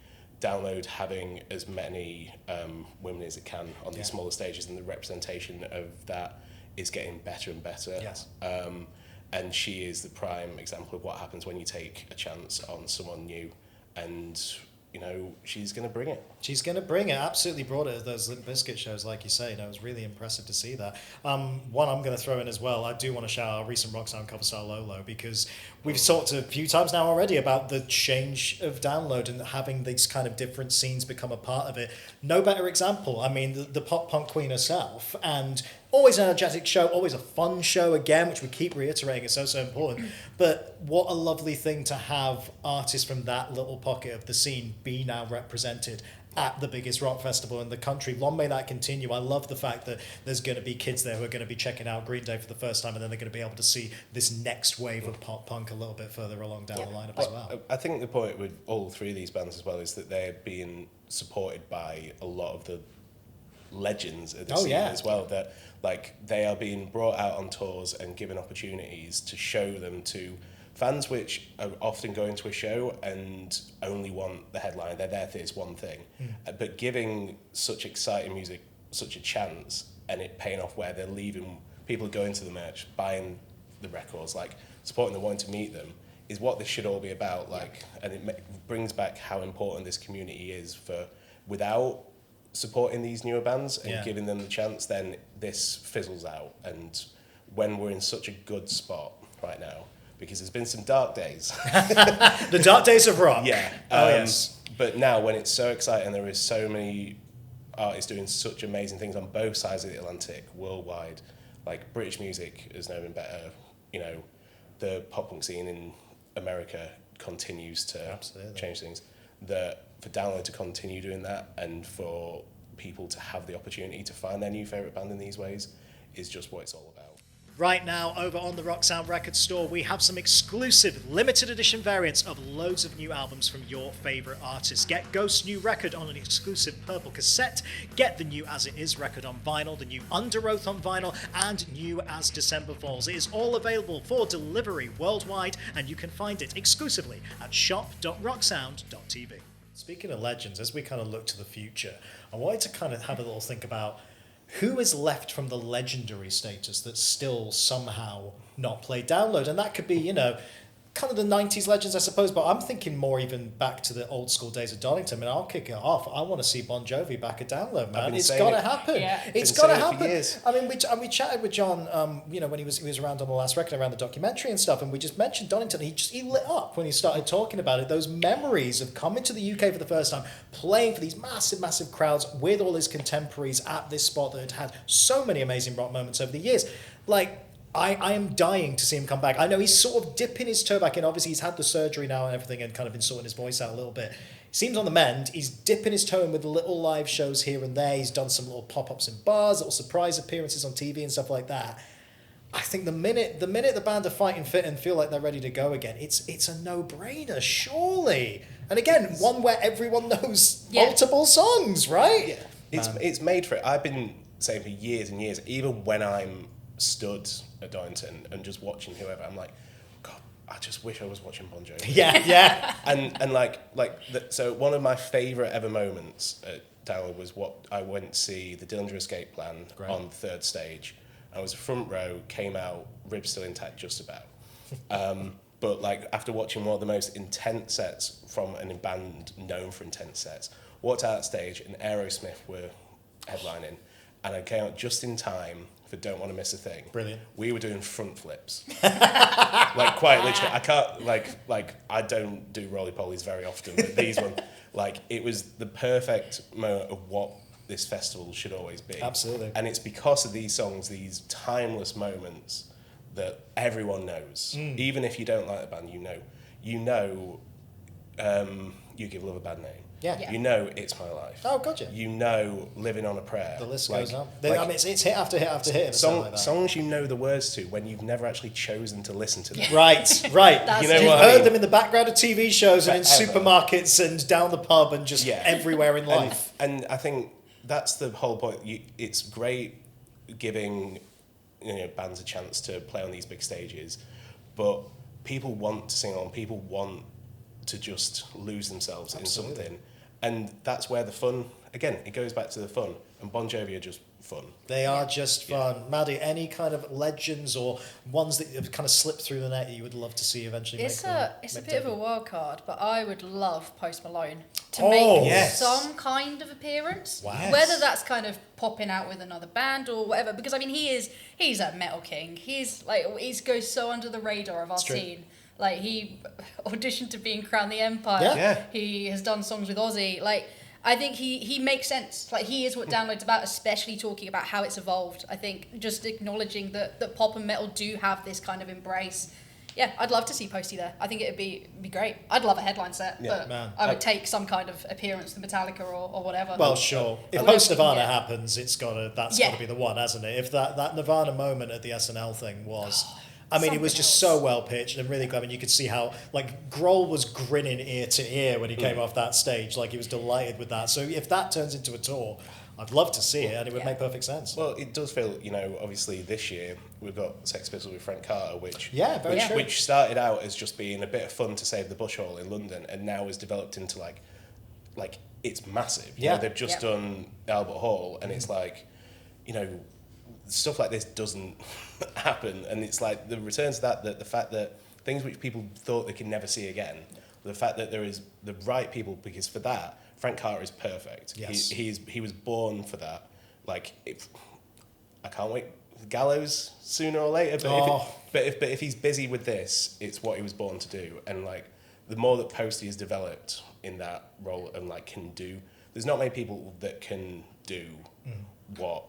Download having as many women as it can on these smaller stages, and the representation of that is getting better and better. Yes. And she is the prime example of what happens when you take a chance on someone new, and she's going to bring it. She's going to bring it. Absolutely brought it at those Limp Bizkit shows, like you say. It was really impressive to see that. One I'm going to throw in as well, I do want to shout out our recent Rock Sound cover star Lolo, because we've talked a few times now already about the change of download and having these kind of different scenes become a part of it. No better example. I mean, the pop punk queen herself, and always an energetic show, always a fun show again, which we keep reiterating is so important. But what a lovely thing to have artists from that little pocket of the scene be now represented at the biggest rock festival in the country. Long may that continue. I love the fact that there's going to be kids there who are going to be checking out Green Day for the first time, and then they're going to be able to see this next wave of pop punk a little bit further along down the lineup as well. I think the point with all three of these bands as well is that they're being supported by a lot of the legends of the scene as well, that like they are being brought out on tours and given opportunities to show them to fans which are often going to a show and only want the headline. They're there for this one thing. But giving such exciting music such a chance and it paying off where they're leaving, people going to the merch, buying the records, like supporting them, wanting to meet them, is what this should all be about. Like, and it brings back how important this community is for, without supporting these newer bands and giving them the chance, then this fizzles out. And when we're in such a good spot right now, because there's been some dark days. The dark days of rock. Yeah. Yes. But now when it's so exciting, there is so many artists doing such amazing things on both sides of the Atlantic, worldwide. Like British music has never been better. The pop punk scene in America continues to change things. For Download to continue doing that and for people to have the opportunity to find their new favourite band in these ways is just what it's all about. Right now, over on the Rock Sound Record Store, we have some exclusive limited edition variants of loads of new albums from your favourite artists. Get Ghost's new record on an exclusive purple cassette, get the new As It Is record on vinyl, the new Under Oath on vinyl, and new As December Falls. It is all available for delivery worldwide, and you can find it exclusively at shop.rocksound.tv. Speaking of legends, as we kind of look to the future, I wanted to kind of have a little think about who is left from the legendary status that's still somehow not played Download. And that could be, kind of the 90s legends, I suppose, but I'm thinking more even back to the old school days of Donington. I mean, I'll kick it off. I want to see Bon Jovi back at Download, man. It's got to happen. Yeah. It's got to happen. I mean, we chatted with John, when he was around on the last record, around the documentary and stuff, and we just mentioned Donington. He lit up when he started talking about it. Those memories of coming to the UK for the first time, playing for these massive, massive crowds with all his contemporaries at this spot that had so many amazing rock moments over the years. Like, I am dying to see him come back. I know he's sort of dipping his toe back in. Obviously, he's had the surgery now and everything and kind of been sorting his voice out a little bit. Seems on the mend. He's dipping his toe in with little live shows here and there. He's done some little pop-ups in bars, little surprise appearances on TV and stuff like that. I think the minute the band are fighting fit and feel like they're ready to go again, it's a no-brainer, surely. And again, one where everyone knows multiple songs, right? Yeah. It's made for it. I've been saying for years and years, even when I'm stood at Donington and just watching whoever, I'm like, God, I just wish I was watching Bon Jovi. Yeah. and so one of my favourite ever moments at Download was what I went to see the Dillinger Escape Plan on the third stage. I was front row, came out, ribs still intact just about. But like after watching one of the most intense sets from a band known for intense sets, walked out stage and Aerosmith were headlining, and I came out just in time for Don't Want to Miss a Thing. Brilliant. We were doing front flips. Like quite literally. I can't like I don't do roly-polies very often, but these ones, like it was the perfect moment of what this festival should always be. Absolutely. And it's because of these songs, these timeless moments that everyone knows. Even if you don't like the band, you know You Give Love a Bad Name. Yeah. You know It's My Life. Oh, gotcha. You know Living on a Prayer. The list goes on. I mean, it's hit after hit after hit. Songs you know the words to when you've never actually chosen to listen to them. Right. You know You've what heard I mean? them in the background of TV shows and in Forever. supermarkets and down the pub and just everywhere in life. And I think that's the whole point. It's great giving bands a chance to play on these big stages, but people want to sing on. People want to just lose themselves in something. And that's where the fun, again, it goes back to the fun. And Bon Jovi are just fun. They are just fun. Maddie, any kind of legends or ones that have kind of slipped through the net that you would love to see eventually It's a bit of a wild card, but I would love Post Malone. to make yes. some kind of appearance. Wow. Whether that's kind of popping out with another band or whatever, because I mean he's a metal king. He's goes so under the radar of our scene. Like he auditioned to be in Crown the Empire. Yeah. He has done songs with Ozzy. Like I think he makes sense. Like he is what Download's about, especially talking about how it's evolved. I think just acknowledging that pop and metal do have this kind of embrace. Yeah, I'd love to see Posty there. I think it'd be great. I'd love a headline set, but I would take some kind of appearance to Metallica or whatever. Well, sure. If Post Nirvana happens, that's gotta be the one, hasn't it? If that Nirvana moment at the SNL thing was, I mean, it was just so well pitched and really clever. And you could see how, like, Grohl was grinning ear to ear when he came off that stage. Like, he was delighted with that. So if that turns into a tour, I'd love to see it, and it would make perfect sense. Well, it does feel, obviously this year we've got Sex Pistols with Frank Carter, which true. Which started out as just being a bit of fun to save the bush hole in London, and now has developed into like it's massive. They've just done Albert Hall, and it's like, stuff like this doesn't happen, and it's like the return to that the fact that things which people thought they could never see again, the fact that there is the right people, because for that Frank Carter is perfect. Yes. He was born for that. Like, I can't wait. Gallows sooner or later. But if he's busy with this, it's what he was born to do. And like, the more that Posty has developed in that role and like can do, there's not many people that can do what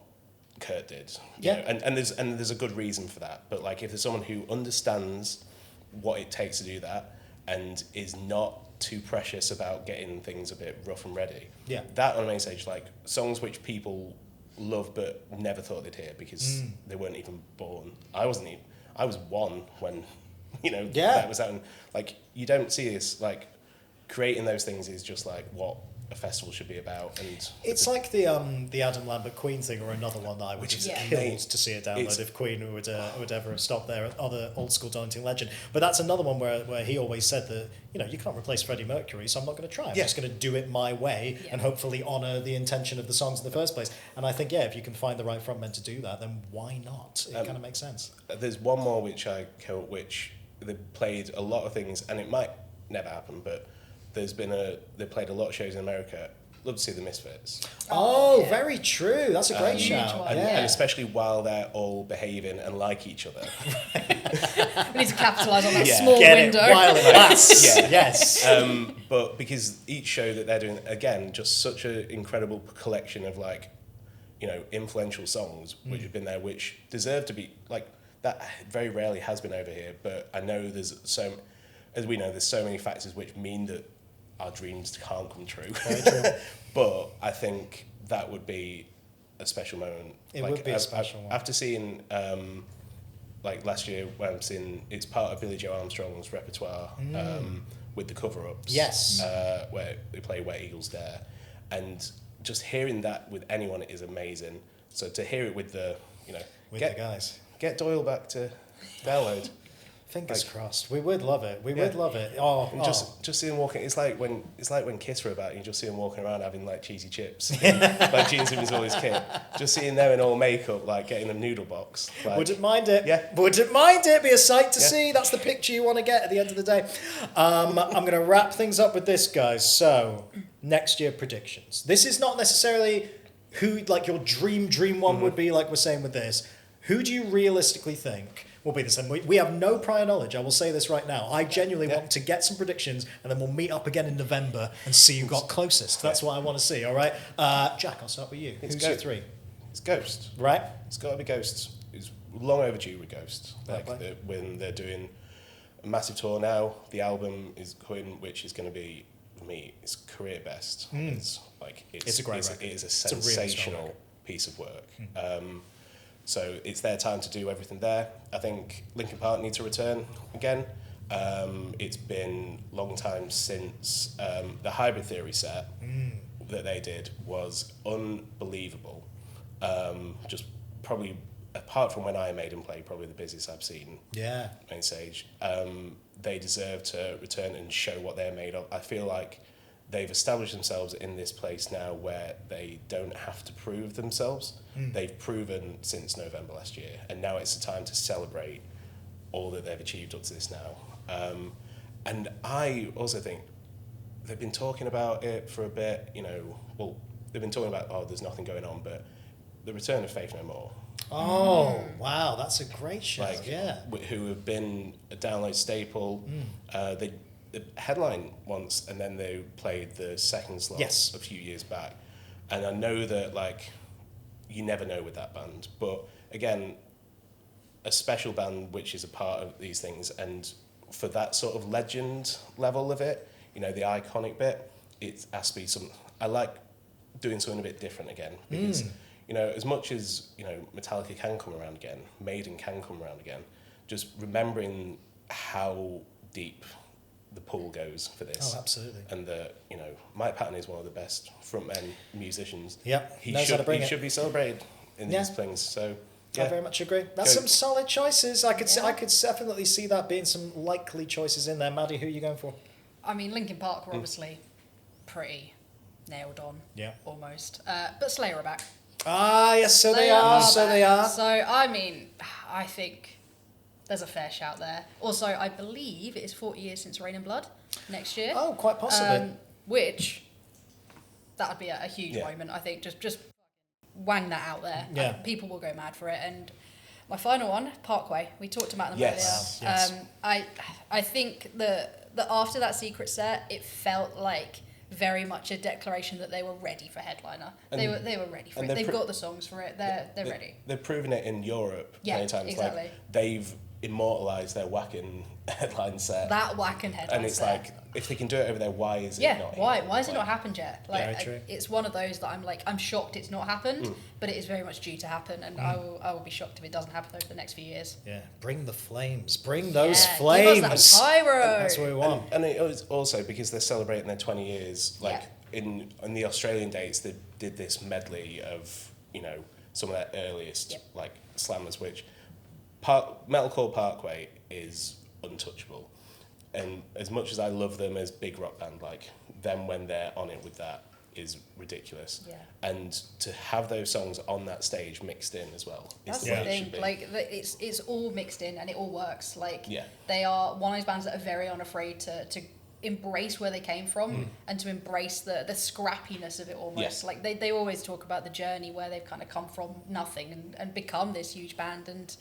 Kurt did. And there's a good reason for that. But like, if there's someone who understands what it takes to do that and is not too precious about getting things a bit rough and ready. Yeah. That on a main stage, like songs which people love but never thought they'd hear because they weren't even born. I was one when, that was out. And like, you don't see this, like, creating those things is just like what a festival should be about. And it's like the Adam Lambert Queen thing, or another one that I would just killed to see it download if Queen would ever have stopped their other old school daunting legend. But that's another one where he always said that you can't replace Freddie Mercury, so I'm not going to try. I'm just going to do it my way and hopefully honour the intention of the songs in the first place. And I think if you can find the right frontman to do that, then why not? It kind of makes sense. There's one more which which they played a lot of things, and it might never happen, but they played a lot of shows in America. Love to see the Misfits. Very true. That's a great shout. And especially while they're all behaving and like each other. We need to capitalise on that small window. While it lasts. Yes. But because each show that they're doing, again, just such an incredible collection of like, influential songs which have been there, which deserve to be like that. Very rarely has been over here, but I know there's so many factors which mean that our dreams can't come true. Very true. But I think that would be a special moment. It would be a special one. After seeing, like last year, when I'm seeing, it's part of Billie Joe Armstrong's repertoire with the cover-ups. Yes. Where they play Where Eagles Dare. And just hearing that with anyone is amazing. So to hear it with the guys. Get Doyle back to download. Fingers crossed. We would love it. We would love it. Just see him walking. It's like when Kiss were about. You just see him walking around having like cheesy chips, like Gene Simmons all his kit. Just seeing them in all makeup, like getting them noodle box. Like, wouldn't mind it. Yeah. Wouldn't mind it. Be a sight to see. That's the picture you want to get at the end of the day. I'm going to wrap things up with this, guys. So next year predictions. This is not necessarily who like your dream one would be. Like we're saying with this, who do you realistically think will be the same? We have no prior knowledge. I will say this right now. I genuinely want to get some predictions, and then we'll meet up again in November and see who got closest. That's what I want to see. All right, Jack, I'll start with you. Who's your three? It's Ghost. Right. It's got to be Ghost. It's long overdue with Ghost. Like when they're doing a massive tour now, the album is coming, which is going to be, for me, it's career best. It's a great record. It is a sensational really piece of work. So it's their time to do everything there. I think Linkin Park need to return again. It's been a long time since the Hybrid Theory set that they did was unbelievable. Just probably, apart from when Iron Maiden played, probably the busiest I've seen main stage. They deserve to return and show what they're made of. I feel like they've established themselves in this place now where they don't have to prove themselves. They've proven since November last year, and now it's the time to celebrate all that they've achieved up to this now. And I also think they've been talking about it for a bit, well, they've been talking about, there's nothing going on, but the return of Faith No More. Oh, wow, that's a great show, who have been a download staple. They headlined once, and then they played the second slot a few years back. And I know that, you never know with that band, but again, a special band which is a part of these things, and for that sort of legend level of it, the iconic bit, it has to be I like doing something a bit different again, because as much as Metallica can come around again, Maiden can come around again, just remembering how deep the pool goes for this. Oh, absolutely. And Mike Patton is one of the best frontmen musicians. Yep, he should be celebrated in these things. So I very much agree. That's some solid choices. I could definitely see that being some likely choices in there. Maddie, who are you going for? I mean, Linkin Park were obviously pretty nailed on. Yeah. Almost. But Slayer are back. Ah, yes, they are. So, I mean, I think there's a fair shout there. Also, I believe it is 40 years since Rain and Blood next year. Oh, quite possibly. Which, that would be a huge moment, I think. Just wang that out there. Yeah. People will go mad for it. And my final one, Parkway. We talked about them earlier. Yes. I think that after that secret set, it felt like very much a declaration that they were ready for headliner. They were ready for it. They've got the songs for it. They're ready. They've proven it in Europe many times. Exactly. They've immortalised their Wacken headline set. That Wacken headline set. And it's like, if they can do it over there, why is it not? Why has it not happened yet? Very true. It's one of those that I'm shocked it's not happened, but it is very much due to happen, and I will be shocked if it doesn't happen over the next few years. Yeah, bring the flames. Bring those flames. Give us that pyro. That's what we want. And it was also because they're celebrating their 20 years. In the Australian dates, they did this medley of some of their earliest slammers, which Metalcore Parkway is untouchable. And as much as I love them as big rock band, them when they're on it with that is ridiculous. Yeah. And to have those songs on that stage mixed in as well. That's the thing. It's all mixed in and it all works. They are one of those bands that are very unafraid to embrace where they came from and to embrace the scrappiness of it almost. Yeah. They always talk about the journey where they've kind of come from nothing and become this huge band, and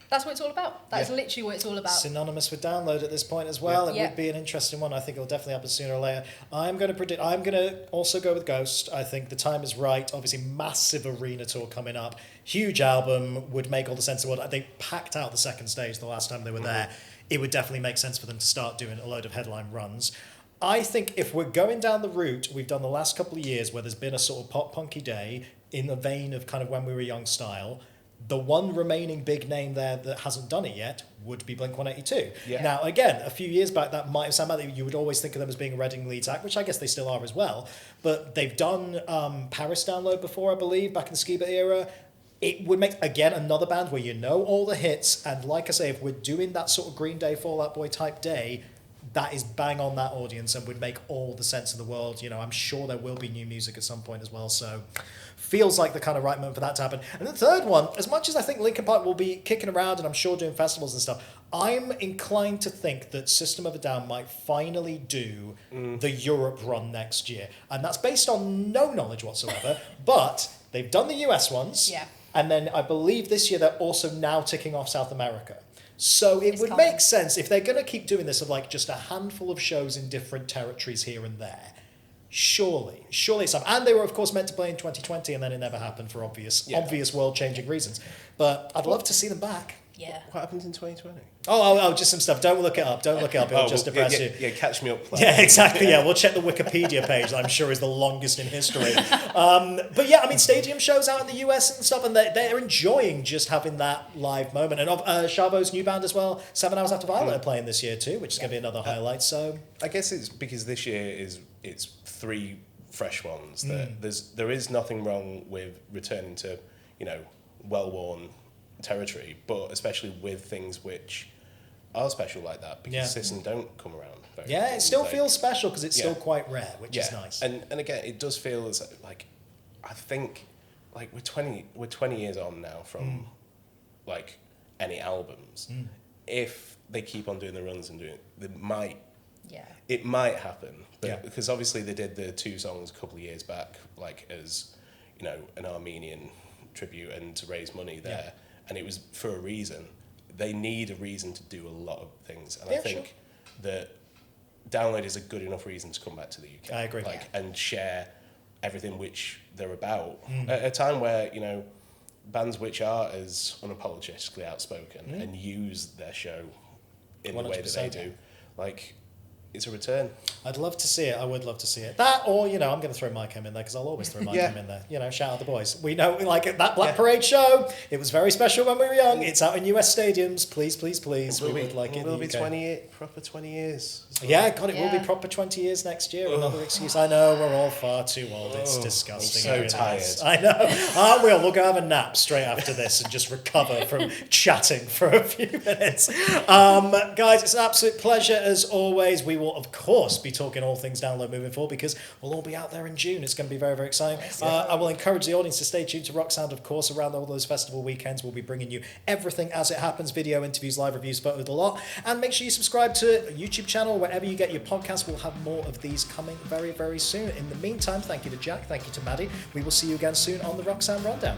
that's what it's all about. That's literally what it's all about. Synonymous with Download at this point as well. It would be an interesting one. I think it'll definitely happen sooner or later. I'm going to also go with Ghost. I think the time is right. Obviously, massive arena tour coming up. Huge album, would make all the sense in the world. They packed out the second stage the last time they were there. It would definitely make sense for them to start doing a load of headline runs. I think if we're going down the route we've done the last couple of years where there's been a sort of pop punky day in the vein of kind of When We Were Young style, the one remaining big name there that hasn't done it yet would be Blink-182. Yeah. Now, again, a few years back, that might have sounded like you would always think of them as being a Reading lead act, which I guess they still are as well. But they've done Paris Download before, I believe, back in the Skiba era. It would make, again, another band where you know all the hits. And like I say, if we're doing that sort of Green Day, Fall Out Boy type day, that is bang on that audience and would make all the sense in the world. I'm sure there will be new music at some point as well. So feels like the kind of right moment for that to happen. And the third one, as much as I think Linkin Park will be kicking around and I'm sure doing festivals and stuff, I'm inclined to think that System of a Down might finally do the Europe run next year. And that's based on no knowledge whatsoever, but they've done the US ones. Yeah. And then I believe this year they're also now ticking off South America. So it would make sense if they're going to keep doing this of just a handful of shows in different territories here and there. Surely it's up. And they were, of course, meant to play in 2020, and then it never happened for obvious world-changing reasons. But I'd love to see them back. Yeah. What happens in 2020? Oh, just some stuff. Don't look it up. It'll just depress you. Yeah, catch me up. Yeah, exactly. Yeah, we'll check the Wikipedia page. That I'm sure is the longest in history. But yeah, I mean, stadium shows out in the US and stuff, and they're enjoying just having that live moment. And Chavo's new band as well, 7 Hours After Violet, are playing this year too, which is going to be another highlight. So I guess it's because this year it's 3 fresh ones. That there is nothing wrong with returning to well-worn territory, but especially with things which are special like that, because System don't come around very often. It still feels special because it's still quite rare, which is nice. And again, it does feel as I think we're 20 years on now from any albums. If they keep on doing the runs and doing it, they might Yeah. It might happen, but Yeah. because obviously they did the 2 songs a couple of years back, like as, you know, an Armenian tribute and to raise money there, and it was for a reason. They need a reason to do a lot of things, and I think that Download is a good enough reason to come back to the UK. I agree. And share everything which they're about at a time where, you know, bands which are as unapologetically outspoken and use their show in 100%. The way that they do, like, it's a return. I'd love to see it. I would love to see it. That, or, you know, I'm going to throw Mike M in there because I'll always throw Mike M in there. You know, shout out the boys. We know, like, that Black Parade show, it was very special when we were young. It's out in US stadiums. Please, please, please. We would like it. It will be 20 years. Well. Yeah, God, it will be proper 20 years next year. Another excuse. I know, we're all far too old. It's disgusting. I'm so tired. I know. Aren't we all? We'll go have a nap straight after this and just recover from chatting for a few minutes. Guys, it's an absolute pleasure as always. We will, of course, be talking all things Download moving forward because we'll all be out there in June. It's going to be very, very exciting. I will encourage the audience to stay tuned to Rock Sound, of course, around all those festival weekends. We'll be bringing you everything as it happens, video, interviews, live reviews, photos, a lot. And make sure you subscribe to a YouTube channel, wherever you get your podcasts. We'll have more of these coming very, very soon. In the meantime, thank you to Jack, thank you to Maddie. We will see you again soon on the Rock Sound Rundown.